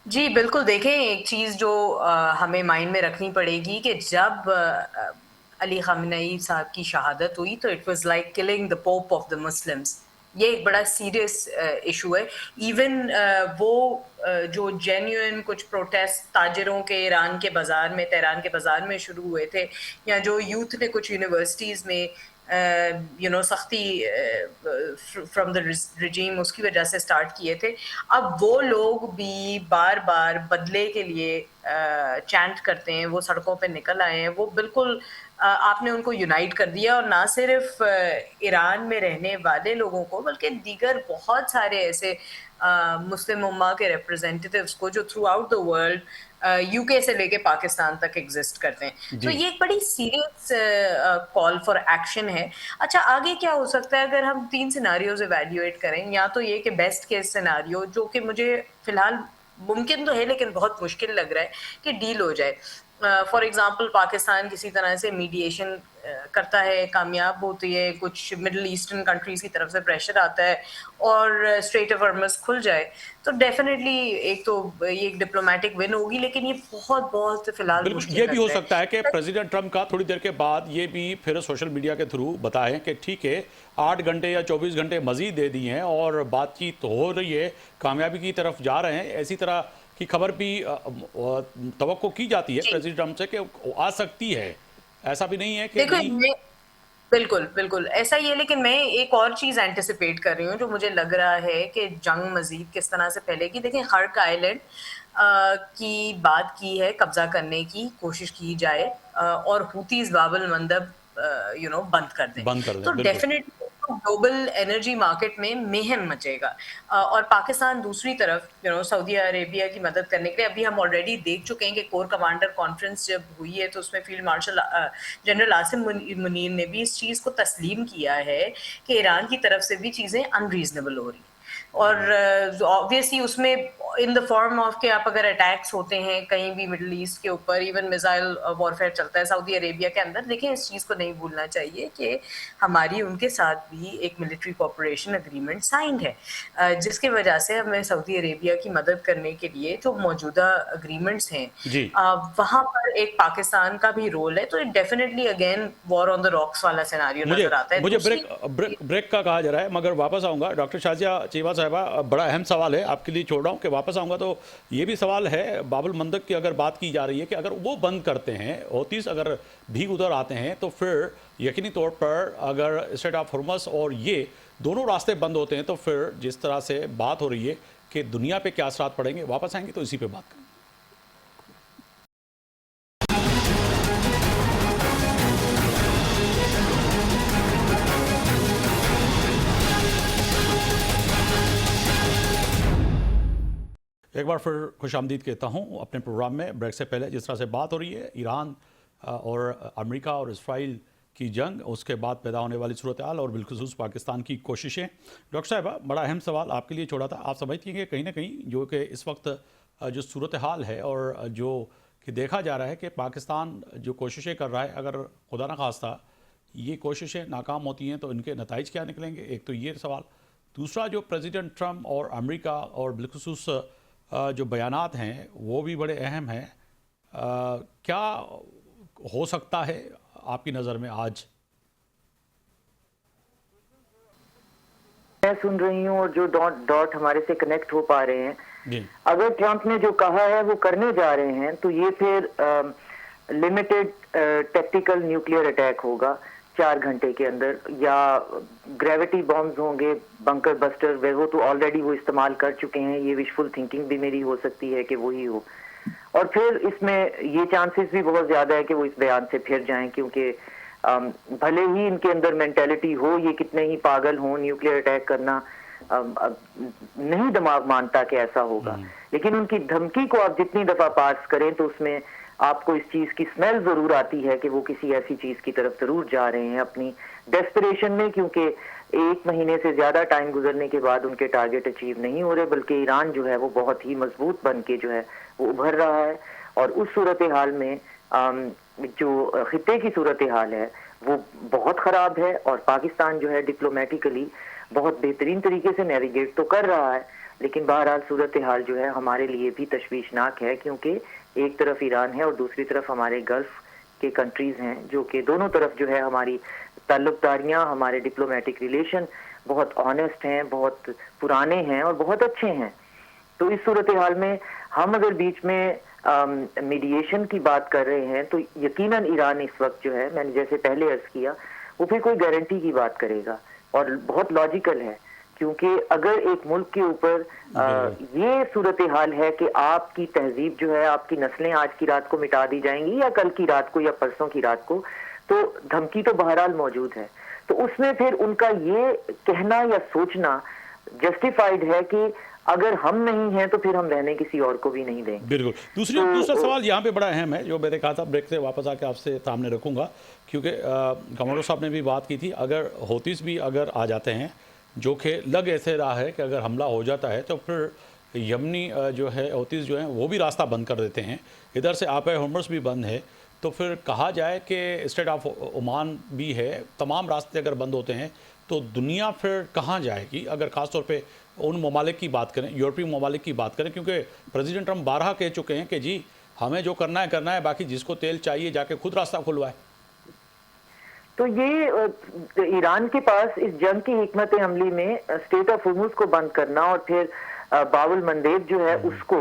जी बिल्कुल। देखें, एक चीज़ जो हमें माइंड में रखनी पड़ेगी कि जब अली ख़ामेनी साहब की शहादत हुई तो it was like killing the pope of the Muslims. ये एक बड़ा सीरियस इशू है। इवन वो जो जेन्युइन कुछ प्रोटेस्ट ताजरों के ईरान के बाज़ार में, तेहरान के बाज़ार में शुरू हुए थे, या जो यूथ ने कुछ यूनिवर्सिटीज़ में सख्ती फ्रॉम द रिजीम उसकी वजह से स्टार्ट किए थे, अब वो लोग भी बार बार बदले के लिए चैंट करते हैं, वो सड़कों पे निकल आए हैं। वो बिल्कुल आपने उनको यूनाइट कर दिया और ना सिर्फ ईरान में रहने वाले लोगों को बल्कि दीगर बहुत सारे ऐसे मुस्लिम उम्मा के रिप्रेजेंटेटिव्स को जो through out the world UK से लेके पाकिस्तान तक एग्जिस्ट करते हैं। तो ये एक बड़ी सीरियस कॉल फॉर एक्शन है। अच्छा, आगे क्या हो सकता है अगर हम 3 सिनारियोज इवैल्यूएट करें? या तो ये कि बेस्ट केस सिनारियो, जो कि मुझे फिलहाल मुमकिन तो है लेकिन बहुत मुश्किल लग रहा है, कि डील हो जाए। फॉर एग्जांपल पाकिस्तान किसी तरह से मीडिएशन करता है, कामयाब होती है, कुछ मिडिल ईस्टर्न कंट्रीज की तरफ से प्रेशर आता है और स्ट्रेट ऑफ हॉर्मुज़ खुल जाए, तो डेफिनेटली एक तो ये एक डिप्लोमेटिक विन होगी, लेकिन ये बहुत बहुत फिलहाल ये भी हो सकता है कि प्रेसिडेंट ट्रंप का थोड़ी देर के बाद ये भी फिर सोशल मीडिया के थ्रू बताएं कि ठीक है 8 घंटे या 24 घंटे मजीद दे दिए हैं और बातचीत हो रही है, कामयाबी की तरफ जा रहे हैं। इसी तरह की खबर भी तवक्को की जाती है जी। प्रेसिडेंट ट्रम्प से कि वो आ सकती है, ऐसा भी नहीं है कि देखो नहीं। बिल्कुल, बिल्कुल, ऐसा ही है, लेकिन मैं एक और चीज़ एंटिसिपेट कर रही हूँ, जो मुझे लग रहा है कि जंग मज़ीद किस तरह से फैलेगी। देखिए, हर्क आइलैंड की बात की है, कब्ज़ा करने की कोशिश की जाए और हूतीज़ बाब अल मंदब बंद कर दें। बंद कर तो दें, बिल्कुल। डेफ़िनेटली ग्लोबल एनर्जी मार्केट में मेहम मचेगा और पाकिस्तान दूसरी तरफ सऊदी अरेबिया की मदद करने के लिए, अभी हम ऑलरेडी देख चुके हैं कि कोर कमांडर कॉन्फ्रेंस जब हुई है, तो उसमें field marshal general Asim Munir ने भी इस चीज़ को तस्लीम किया है कि ईरान की तरफ से भी चीज़ें अनरीजनेबल हो रही हैं। और ऑब्वियसली उसमें इन द फॉर्म ऑफ कि आप अगर अटैक्स होते हैं कहीं भी मिडल ईस्ट के ऊपर, इवन मिसाइल वॉरफेयर चलता है सऊदी अरेबिया के अंदर, देखिए इस चीज़ को नहीं भूलना चाहिए कि हमारी उनके साथ भी एक मिलिट्री कोऑपरेशन एग्रीमेंट साइंड है, जिसकी वजह से हमें सऊदी अरेबिया की मदद करने के लिए जो मौजूदा एग्रीमेंट्स हैं जी। वहाँ पर एक पाकिस्तान का भी रोल है। तो definitely again war on the rocks वाला सिनेरियो मुझे नजर आता है। मुझे दूसरी ब्रेक का कहा जा रहा है, मगर वापस आऊँगा। डॉक्टर शाजिया चीमा साहिबा, बड़ा अहम सवाल है, आपके लिए छोड़ रहा हूँ कि वापस आऊँगा तो ये भी सवाल है, बाबुल मंदब की अगर बात की जा रही है कि अगर वो बंद करते हैं, हौतीस अगर भी उधर आते हैं, तो फिर यकीनी तौर पर अगर स्ट्रेट ऑफ हॉर्मज़ और ये दोनों रास्ते बंद होते हैं, तो फिर जिस तरह से बात हो रही है कि दुनिया पे क्या असरात पड़ेंगे, वापस आएंगे तो इसी पे बात करेंगे। एक बार फिर खुशामदीद कहता हूँ अपने प्रोग्राम में। ब्रेक से पहले जिस तरह से बात हो रही है ईरान और अमेरिका और इसराइल की जंग, उसके बाद पैदा होने वाली सूरत हाल और बिलखुसूस पाकिस्तान की कोशिशें। डॉक्टर साहिबा, बड़ा अहम सवाल आपके लिए छोड़ा था। आप समझती हैं कि कहीं ना कहीं जो कि इस वक्त जो सूरत हाल है और जो कि देखा जा रहा है कि पाकिस्तान जो कोशिशें कर रहा है, अगर खुदा न खास्ता ये कोशिशें नाकाम होती हैं तो इनके नताइज क्या निकलेंगे? एक तो ये सवाल। दूसरा, जो प्रेसिडेंट ट्रम्प और अमेरिका और बिलखुसूस जो बयानात हैं वो भी बड़े अहम हैं। क्या हो सकता है आपकी नज़र में आज? मैं सुन रही हूँ और जो डॉट डॉट हमारे से कनेक्ट हो पा रहे हैं, जी। अगर ट्रम्प ने जो कहा है वो करने जा रहे हैं, तो ये फिर लिमिटेड टैक्टिकल न्यूक्लियर अटैक होगा 4 घंटे के अंदर, या ग्रेविटी बॉम्ब्स होंगे, बंकर बस्टर, वो तो ऑलरेडी वो इस्तेमाल कर चुके हैं। ये विशफुल थिंकिंग भी मेरी हो सकती है कि वही हो, और फिर इसमें ये चांसेस भी बहुत ज्यादा है कि वो इस बयान से फिर जाएं, क्योंकि भले ही इनके अंदर मेंटेलिटी हो, ये कितने ही पागल हों, न्यूक्लियर अटैक करना नहीं दिमाग मानता कि ऐसा होगा, लेकिन उनकी धमकी को आप जितनी दफा पास करें तो उसमें आपको इस चीज की स्मेल जरूर आती है कि वो किसी ऐसी चीज की तरफ जरूर जा रहे हैं अपनी डेस्परेशन में, क्योंकि 1 महीने से ज्यादा टाइम गुजरने के बाद उनके टारगेट अचीव नहीं हो रहे, बल्कि ईरान जो है वो बहुत ही मजबूत बन के जो है वो उभर रहा है। और उस सूरत हाल में जो खिते की सूरत हाल है वो बहुत खराब है, और पाकिस्तान जो है डिप्लोमेटिकली बहुत बेहतरीन तरीके से नेविगेट तो कर रहा है, लेकिन बहरहाल सूरत हाल जो है हमारे लिए भी तशवीशनाक है, क्योंकि एक तरफ ईरान है और दूसरी तरफ हमारे गल्फ के कंट्रीज हैं, जो कि दोनों तरफ जो है हमारी ताल्लुकदारियां, हमारे डिप्लोमेटिक रिलेशन बहुत ऑनेस्ट हैं, बहुत पुराने हैं और बहुत अच्छे हैं। तो इस सूरत हाल में हम अगर बीच में मीडिएशन की बात कर रहे हैं, तो यकीनन ईरान इस वक्त जो है, मैंने जैसे पहले अर्ज किया, वो फिर कोई गारंटी की बात करेगा, और बहुत लॉजिकल है, क्योंकि अगर एक मुल्क के ऊपर ये सूरत हाल है कि आपकी तहजीब जो है, आपकी नस्लें आज की रात को मिटा दी जाएंगी या कल की रात को या परसों की रात को, तो धमकी तो बहरहाल मौजूद है। तो उसमें फिर उनका ये कहना या सोचना जस्टिफाइड है कि अगर हम नहीं हैं तो फिर हम रहने किसी और को भी नहीं देंगे। बिल्कुल। दूसरा सवाल यहाँ पे बड़ा अहम है, जो मैंने कहा था ब्रेक से वापस आके आपसे सामने रखूंगा, क्योंकि कमरों साहब ने भी बात की थी, अगर हौतीस भी अगर आ जाते हैं, जो कि लग ऐसे रहा है कि अगर हमला हो जाता है तो फिर यमनी जो है हौतीस जो हैं वो भी रास्ता बंद कर देते हैं, इधर से आप हॉर्मज़ भी बंद है, तो फिर कहा जाए कि स्टेट ऑफ ओमान भी है, तमाम रास्ते अगर बंद होते हैं तो दुनिया फिर कहाँ जाएगी? अगर ख़ास तौर पे उन ममालिक की बात करें, यूरोपीय ममालिक की बात करें, क्योंकि प्रेसिडेंट ट्रम्प बारहा कह चुके हैं कि जी हमें जो करना है, बाकी जिसको तेल चाहिए जाके खुद रास्ता खुलवाए। तो ये ईरान के पास इस जंग की हिकमत अमली में स्टेट ऑफ हॉर्मुज़ को बंद करना और फिर बाबुल मंदेब जो है उसको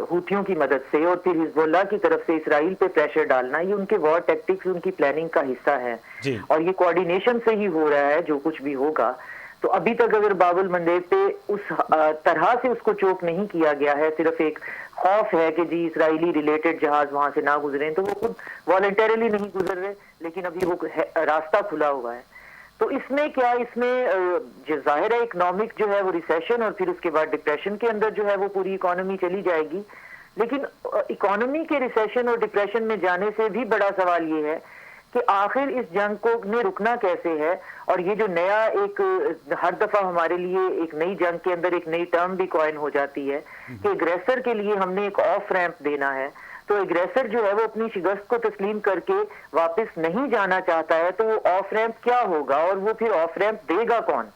हूथियों की मदद से और फिर हिजबुल्लाह की तरफ से इसराइल पे प्रेशर डालना, ये उनके वॉर टैक्टिक्स, उनकी प्लानिंग का हिस्सा है जी। और ये कोऑर्डिनेशन से ही हो रहा है जो कुछ भी होगा। तो अभी तक अगर बाबुल मंदेब पे उस तरह से उसको चोक नहीं किया गया है, सिर्फ एक खौफ है कि जी इसराइली रिलेटेड जहाज वहां से ना गुजरे, तो वो खुद वॉलंटरली नहीं गुजर रहे, लेकिन अभी वो रास्ता खुला हुआ है। तो इसमें क्या, इसमें जो जाहिर है इकोनॉमिक जो है वो रिसेशन और फिर उसके बाद डिप्रेशन के अंदर जो है वो पूरी इकोनॉमी चली जाएगी। लेकिन इकोनॉमी के रिसेशन और डिप्रेशन में जाने से भी बड़ा सवाल ये है कि आखिर इस जंग को ने रुकना कैसे है। और ये जो नया एक हर दफा हमारे लिए एक नई जंग के अंदर एक नई टर्म भी कॉइन हो जाती है कि एग्रेसर के लिए हमने एक ऑफ रैंप देना है। तो एग्रेसर जो है वो अपनी शिकस्त को तस्लीम करके वापस नहीं जाना चाहता है, तो वो ऑफ रैंप क्या होगा और वो फिर ऑफ रैंप देगा कौन?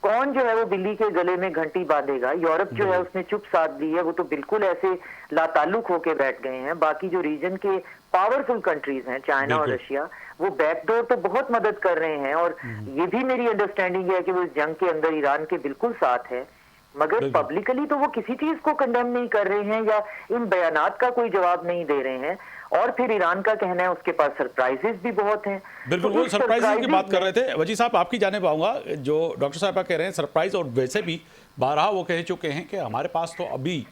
कौन जो है वो बिल्ली के गले में घंटी बांधेगा? यूरोप जो है उसने चुप साध ली है, वो तो बिल्कुल ऐसे लाताल्लुक होके बैठ गए हैं। बाकी जो रीजन के पावरफुल कंट्रीज हैं, चाइना और रशिया, वो बैकडोर तो बहुत मदद कर रहे हैं और ये भी मेरी अंडरस्टैंडिंग है कि वो इस जंग के अंदर ईरान के बिल्कुल साथ है, मगर पब्लिकली तो वो किसी चीज को कंडेम नहीं कर रहे हैं या इन बयानात का कोई जवाब नहीं दे रहे हैं। और फिर ईरान का कहना है उसके पास सरप्राइजेस भी बहुत हैं। बिल्कुल, वो सरप्राइजेस की बात कर रहे थे। वजी साहब आपकी जाने पाऊंगा, जो डॉक्टर साहब कह रहे हैं सरप्राइज, और वैसे भी बारहा वो कह चुके हैं कि हमारे पास तो अभी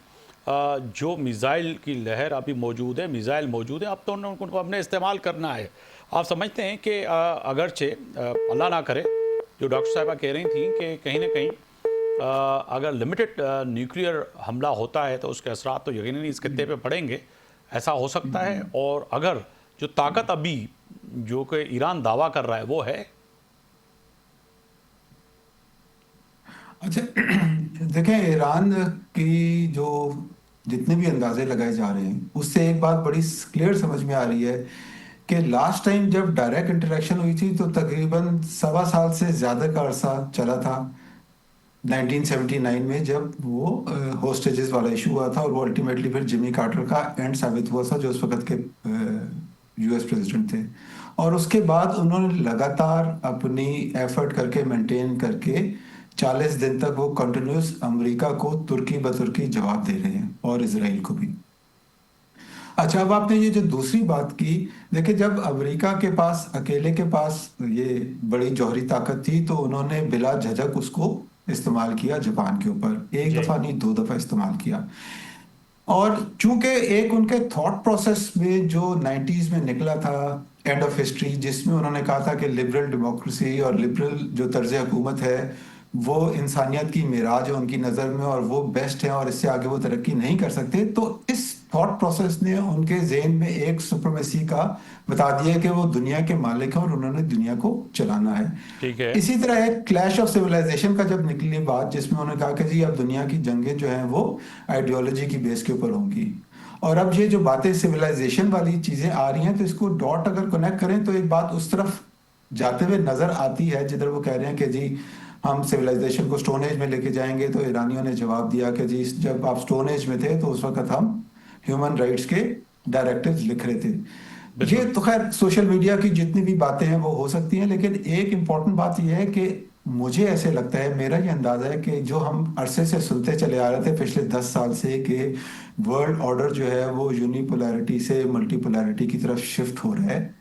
जो मिसाइल की लहर अभी मौजूद है, मिसाइल मौजूद है, अब तो उनको हमने इस्तेमाल करना है। आप समझते हैं कि अगरचे अल्लाह ना करे, जो डॉक्टर साहबा कह रही थी कि कहीं ना कहीं अगर लिमिटेड न्यूक्लियर हमला होता है तो उसके असरात तो यकीनन इस खत्ते पे पड़ेंगे, ऐसा हो सकता है। और अगर जो ताकत अभी जो कि ईरान दावा कर रहा है वो है, अच्छा देखें, ईरान की जो जितने भी अंदाजे लगाए जा रहे हैं उससे एक बात बड़ी क्लियर समझ में आ रही है कि लास्ट टाइम जब डायरेक्ट इंटरेक्शन हुई थी तो तकरीबन 1.25 साल से ज़्यादा का अरसा चला था 1979 में, जब वो होस्टेजेस वाला इशू हुआ था और वो अल्टीमेटली फिर जिमी कार्टर का एंड साबित हुआ था, जो उस वक्त के यूएस प्रेसिडेंट थे। और उसके बाद उन्होंने लगातार अपनी एफर्ट करके मेंटेन करके 40 दिन तक वो कंटिन्यूस अमेरिका को तुर्की बतुर्की जवाब दे रहे हैं और इसराइल को भी। अच्छा, अब आपने ये जो दूसरी बात की, देखिए जब अमेरिका के पास अकेले के पास ये बड़ी जौहरी ताकत थी तो उन्होंने बिला झिझक उसको इस्तेमाल किया जापान के ऊपर, एक दफा नहीं 2 दफा इस्तेमाल किया। और चूंकि एक उनके थॉट प्रोसेस में जो 90s में निकला था एंड ऑफ हिस्ट्री, जिसमें उन्होंने कहा था कि लिबरल डेमोक्रेसी और लिबरल जो तर्ज हुकूमत है वो इंसानियत की मिराज है उनकी नज़र में और वो बेस्ट है और इससे आगे वो तरक्की नहीं कर सकते, तो इस थॉट प्रोसेस ने उनके जहन में एक सुप्रीमेसी का बता दिया कि वो दुनिया के मालिक हैं और उन्होंने दुनिया को चलाना है। ठीक है। इसी तरह एक क्लैश ऑफ सिविलाइजेशन का जब निकली बात, जिसमें उन्होंने कहा कि जी अब दुनिया की जंगें जो हैं वो आइडियोलॉजी की बेस के ऊपर होंगी, और अब ये जो बातें सिविलाइजेशन वाली चीजें आ रही हैं तो इसको डॉट अगर कनेक्ट करें तो एक बात उस तरफ जाते हुए नजर आती है जिधर वो कह रहे हैं कि जी हम सिविलाइजेशन को स्टोन एज में लेके जाएंगे। तो ईरानियों ने जवाब दिया कि जी जब आप स्टोन एज में थे तो उस वक्त हम ह्यूमन राइट्स के डायरेक्टिव्स लिख रहे थे। ये तो खैर सोशल मीडिया की जितनी भी बातें हैं वो हो सकती हैं, लेकिन एक इम्पॉर्टेंट बात यह है कि मुझे ऐसे लगता है, मेरा ये अंदाजा है कि जो हम अरसे से सुनते चले आ रहे थे पिछले 10 साल से कि वर्ल्ड ऑर्डर जो है वो यूनिपोलैरिटी से मल्टीपोलैरिटी की तरफ शिफ्ट हो रहा है,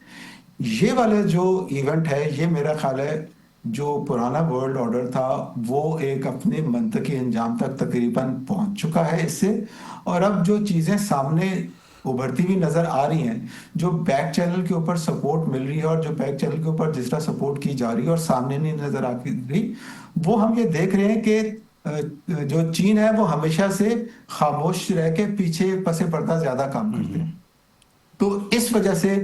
ये वाला जो इवेंट है ये मेरा ख्याल है जो पुराना वर्ल्ड ऑर्डर था वो एक अपने मंतकी अंजाम तक तकरीबन पहुंच चुका है इससे। और अब जो चीजें सामने उभरती हुई नजर आ रही हैं, जो बैक चैनल के ऊपर सपोर्ट मिल रही है और जो बैक चैनल के ऊपर जिस तरह सपोर्ट की जा रही है और सामने नहीं नजर आ रही, वो हम ये देख रहे हैं कि जो चीन है वो हमेशा से खामोश रह के पीछे पसे पर्दा ज्यादा काम करते हैं। तो इस वजह से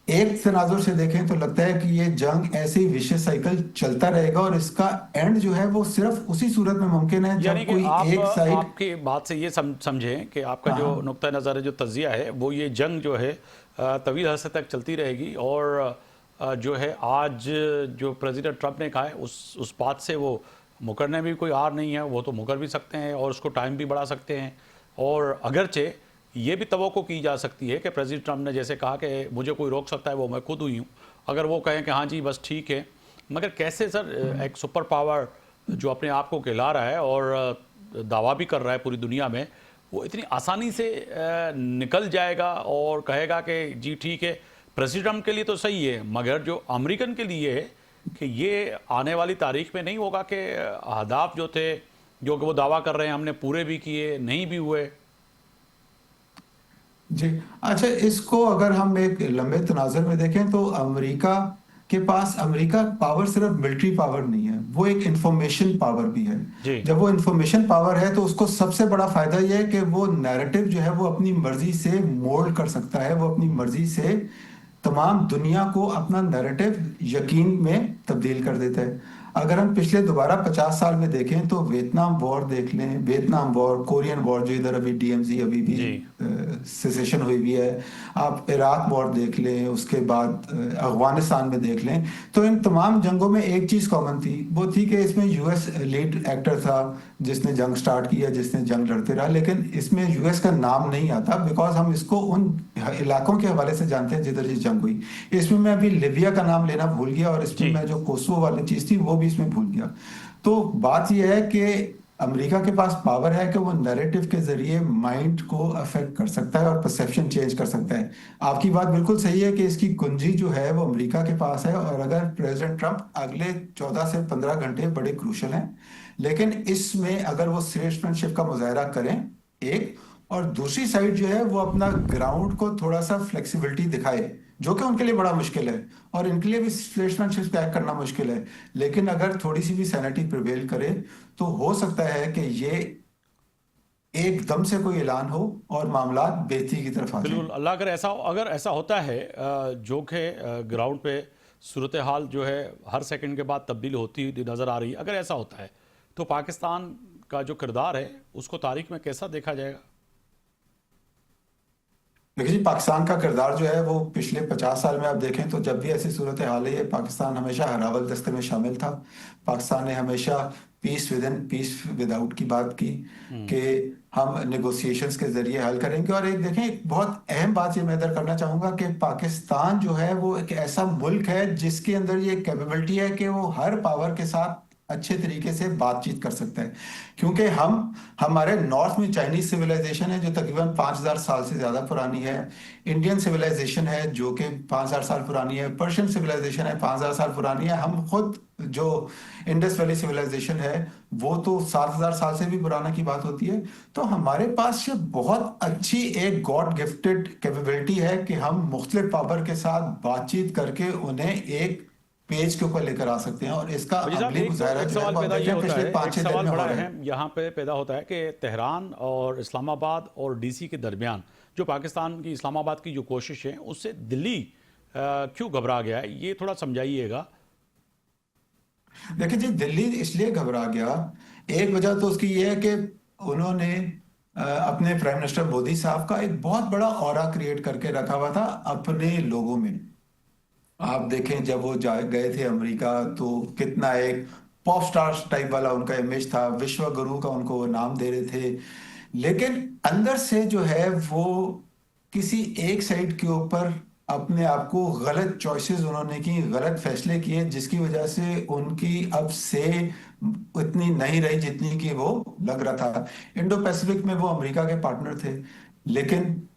एक तनाजुर से देखें तो लगता है कि ये जंग ऐसे ही विशेष साइकिल चलता रहेगा और इसका एंड जो है वो सिर्फ उसी सूरत में मुमकिन है जब कोई एक साइड। आपकी बात से ये समझें कि आपका जो नुक्ता नज़र है, जो तजिया है, वो ये जंग जो है तवील अरसे तक चलती रहेगी और जो है आज जो प्रेसिडेंट ट्रंप ने कहा है उस बात से वो मुकरने भी कोई आर नहीं है, वो तो मुकर भी सकते हैं और उसको टाइम भी बढ़ा सकते हैं। और अगरचे ये भी तवक्को की जा सकती है कि प्रेसिडेंट ट्रंप ने जैसे कहा कि मुझे कोई रोक सकता है वो मैं खुद हुई हूँ, अगर वो कहें कि हाँ जी बस ठीक है, मगर कैसे सर एक सुपर पावर जो अपने आप को कहला रहा है और दावा भी कर रहा है पूरी दुनिया में, वो इतनी आसानी से निकल जाएगा और कहेगा कि जी ठीक है, प्रेसिडेंट के लिए तो सही है, मगर जो अमेरिकन के लिए है कि ये आने वाली तारीख में नहीं होगा कि अहदाफ जो थे, जो कि वो दावा कर रहे हैं हमने पूरे भी किए, नहीं भी हुए। जी। अच्छा, इसको अगर हम एक लंबे तनाज़ुर में देखें तो अमेरिका पावर सिर्फ मिलिट्री पावर नहीं है, वो एक इंफॉर्मेशन पावर भी है। जी। जब वो इंफॉर्मेशन पावर है तो उसको सबसे बड़ा फायदा ये है कि वो नैरेटिव जो है वो अपनी मर्जी से मोल्ड कर सकता है, वो अपनी मर्जी से तमाम दुनिया को अपना नैरेटिव यकीन में तब्दील कर देता है। अगर हम पिछले दोबारा 50 साल में देखें तो वियतनाम वॉर देख लें, वियतनाम वॉर, कोरियन वॉर जो इधर अभी डीएमजी अभी भी सेसेशन हुई भी है, आप इराक वॉर देख लें, उसके बाद अफगानिस्तान में देख लें, तो इन तमाम जंगों में एक चीज़ कॉमन थी, वो थी कि इसमें यूएस लीड एक्टर था जिसने जंग स्टार्ट किया, जिसने जंग लड़ते रहा, लेकिन इसमें यूएस का नाम नहीं आता बिकॉज हम इसको उन इलाकों के हवाले से जानते हैं जिधर ये जंग हुई। इसमें मैं अभी लिबिया का नाम लेना भूल गया और इसमें मैं जो कोसोवो वाली चीज़ थी वो भी इसमें भूल गया। तो बात यह है कि अमेरिका के पास पावर है कि वो नैरेटिव के जरिए माइंड को अफेक्ट कर सकता है और परसेप्शन चेंज कर सकता है। आपकी बात बिल्कुल सही है कि इसकी कुंजी जो है वो अमेरिका के पास है, और अगर प्रेसिडेंट ट्रंप अगले 14 से 15 घंटे बड़े क्रूशल हैं, लेकिन इसमें अगर वो स्टेट्समैनशिप का मुजाहरा करें एक, और दूसरी साइड जो है वो अपना ग्राउंड को थोड़ा सा फ्लेक्सिबिलिटी दिखाए, जो कि उनके लिए बड़ा मुश्किल है और इनके लिए भी स्टेट्समैनशिप पैक करना मुश्किल है, लेकिन अगर थोड़ी सी भी सैनिटी प्रिवेल करे तो हो सकता है कि ये एकदम से कोई ऐलान हो और मामला बेहतरी की तरफ आ जाए। बिल्कुल, अल्लाह अगर ऐसा होता है, जो कि ग्राउंड पे सूरत हाल जो है हर सेकंड के बाद तब्दील होती हुई नज़र आ रही है, अगर ऐसा होता है तो पाकिस्तान का जो किरदार है उसको तारीख में कैसा देखा जाएगा? देखिए जी, पाकिस्तान का किरदार जो है वो पिछले 50 साल में आप देखें तो जब भी ऐसी सूरत हाल है, पाकिस्तान हमेशा हरावल दस्ते में शामिल था। पाकिस्तान ने हमेशा peace with in peace without की बात की कि हम नेगोशिएशंस के जरिए हल करेंगे। और एक देखें, एक बहुत अहम बात ये मैं इधर करना चाहूंगा कि पाकिस्तान जो है वो एक ऐसा मुल्क है जिसके अंदर ये कैपेबिलिटी है कि वो हर पावर के साथ अच्छे तरीके से बातचीत कर सकता है, क्योंकि हमारे नॉर्थ में चाइनीज सिविलाइजेशन है जो तकरीबन 5000 साल से ज्यादा पुरानी है, इंडियन सिविलाइजेशन है जो कि 5000 साल पुरानी है, पर्शियन सिविलाइजेशन है 5000 साल पुरानी है, हम खुद जो इंडस वैली सिविलाइजेशन है वो तो 7000 साल से भी पुराना की बात होती है। तो हमारे पास ये बहुत अच्छी एक गॉड गिफ्टेड कैपेबिलिटी है कि हम मुख्तलिफ पावर के साथ बातचीत करके उन्हें एक पेज के ऊपर लेकर आ सकते हैं। और इसका अगली मुजाहरा जो है पिछले 5-6 दिन में हो रहा है। यहाँ पे पैदा होता है कि तेहरान और इस्लामाबाद और डीसी के दरमियान जो पाकिस्तान की इस्लामाबाद की जो कोशिश है उससे दिल्ली क्यों घबरा गया है, ये थोड़ा समझाइएगा। देखिए जी, दिल्ली इसलिए घबरा गया, एक वजह तो उसकी ये है कि उन्होंने अपने प्राइम मिनिस्टर मोदी साहब का एक बहुत बड़ा ऑरा क्रिएट करके रखा हुआ था अपने लोगों में। आप देखें जब वो गए थे अमेरिका तो कितना एक पॉप स्टार टाइप वाला उनका इमेज था, विश्व गुरु का उनको वो नाम दे रहे थे, लेकिन अंदर से जो है वो किसी एक साइड के ऊपर अपने आप को गलत चॉइसेस उन्होंने की, गलत फैसले किए, जिसकी वजह से उनकी अब से इतनी नहीं रही जितनी कि वो लग रहा था। इंडो पैसिफिक में वो अमेरिका के पार्टनर थे, लेकिन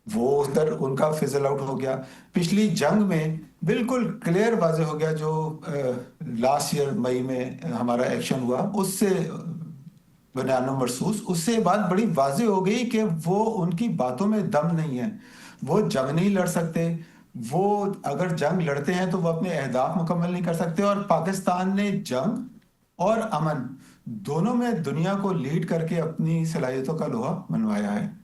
वो उधर उनका फिजल आउट हो गया। पिछली जंग में बिल्कुल क्लियर वाजे हो गया, जो लास्ट ईयर मई में हमारा एक्शन हुआ उससे बयानो मरसूस, उससे बात बड़ी वाजे हो गई कि वो उनकी बातों में दम नहीं है, वो जंग नहीं लड़ सकते, वो अगर जंग लड़ते हैं तो वो अपने अहदाफ मुकम्मल नहीं कर सकते। और पाकिस्तान ने जंग और अमन दोनों में दुनिया को लीड करके अपनी सलाहियतों का लोहा मनवाया है।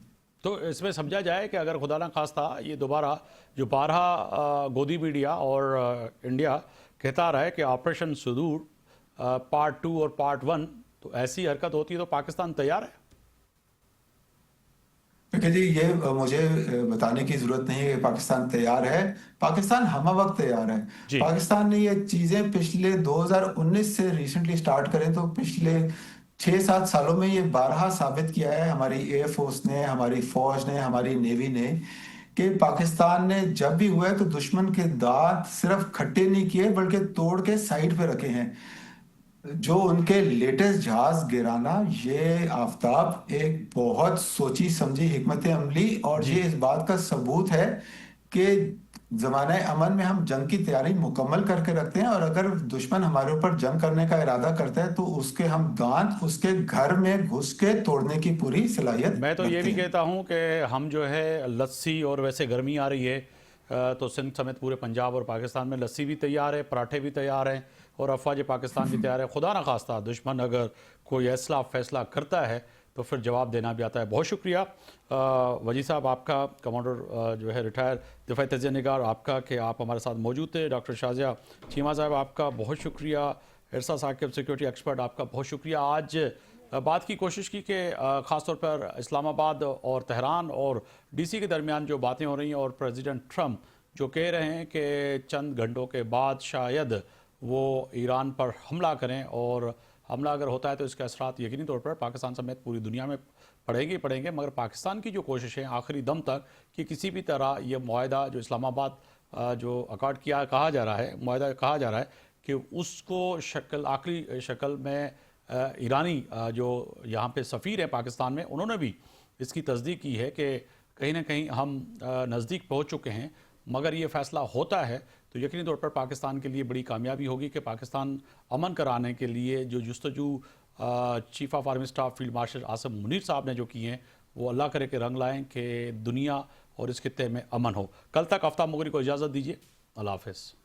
तो इसमें समझा जाए कि अगर खुदा ना खास्ता ये दोबारा जो 12 गोदी मीडिया और इंडिया कहता रहा है कि ऑपरेशन सुदूर पार्ट 2 और पार्ट 1, तो ऐसी हरकत होती है तो पाकिस्तान तैयार है? देखिए जी, ये मुझे बताने की जरूरत नहीं है कि पाकिस्तान तैयार है, पाकिस्तान हम वक्त तैयार है। पाकिस्तान ने ये चीजें पिछले 2019 से रिसेंटली स्टार्ट करें तो पिछले 6-7 सालों में ये बारहा साबित किया है हमारी एयरफोर्स ने, हमारी फौज ने, हमारी नेवी ने, कि पाकिस्तान ने जब भी हुआ है तो दुश्मन के दांत सिर्फ खट्टे नहीं किए बल्कि तोड़ के साइड पे रखे हैं। जो उनके लेटेस्ट जहाज गिराना, ये आफताब एक बहुत सोची समझी हिकमत अमली, और जी। ये इस बात का सबूत है कि जमाने अमन में हम जंग की तैयारी मुकम्मल करके रखते हैं, और अगर दुश्मन हमारे ऊपर जंग करने का इरादा करता है तो उसके हम दांत उसके घर में घुस के तोड़ने की पूरी सलाहियत मैं तो ये रखते भी हैं। कहता हूँ कि हम जो है लस्सी, और वैसे गर्मी आ रही है तो सिंध समेत पूरे पंजाब और पाकिस्तान में लस्सी भी तैयार है, पराठे भी तैयार हैं, और अफवाज पाकिस्तान भी तैयार है। खुदा न खास्ता दुश्मन अगर कोई ऐसा फैसला करता है तो फिर जवाब देना भी आता है। बहुत शुक्रिया वजी साहब आपका, कमांडर जो है रिटायर दिफाई तजिया निगार आपका, कि आप हमारे साथ मौजूद थे। डॉक्टर शाजिया चीमा साहब आपका बहुत शुक्रिया। इरसा साकिब सिक्योरिटी एक्सपर्ट आपका बहुत शुक्रिया। आज बात की कोशिश की कि ख़ासतौर पर इस्लामाबाद और तेहरान और डीसी के दरमियान जो बातें हो रही हैं, और प्रेसिडेंट ट्रंप जो कह रहे हैं कि चंद घंटों के बाद शायद वो ईरान पर हमला करें, और हमला अगर होता है तो इसके असरात यकीनी तौर पर पाकिस्तान समेत पूरी दुनिया में पड़ेंगे ही पड़ेंगे। मगर पाकिस्तान की जो कोशिश है आखिरी दम तक कि किसी भी तरह ये मुआहदा जो इस्लामाबाद जो अकॉर्ड किया कहा जा रहा है, मुआहदा कहा जा रहा है, कि उसको शक्ल आखिरी शक्ल में ईरानी जो यहाँ पे सफ़ीर है पाकिस्तान में, उन्होंने भी इसकी तस्दीक की है कि कहीं ना कहीं हम नज़दीक पहुँच चुके हैं। मगर ये फ़ैसला होता है तो यकीनी तौर पर पाकिस्तान के लिए बड़ी कामयाबी होगी कि पाकिस्तान अमन कराने के लिए जो जुस्तजू chief of army staff field marshal Asim Munir साहब ने जो किए हैं, वो अल्लाह करे कि रंग लाएँ कि दुनिया और इस खित्ते में अमन हो। कल तक आफ्ताब मुगरी को इजाज़त दीजिए। अल्लाह हाफ़िज़।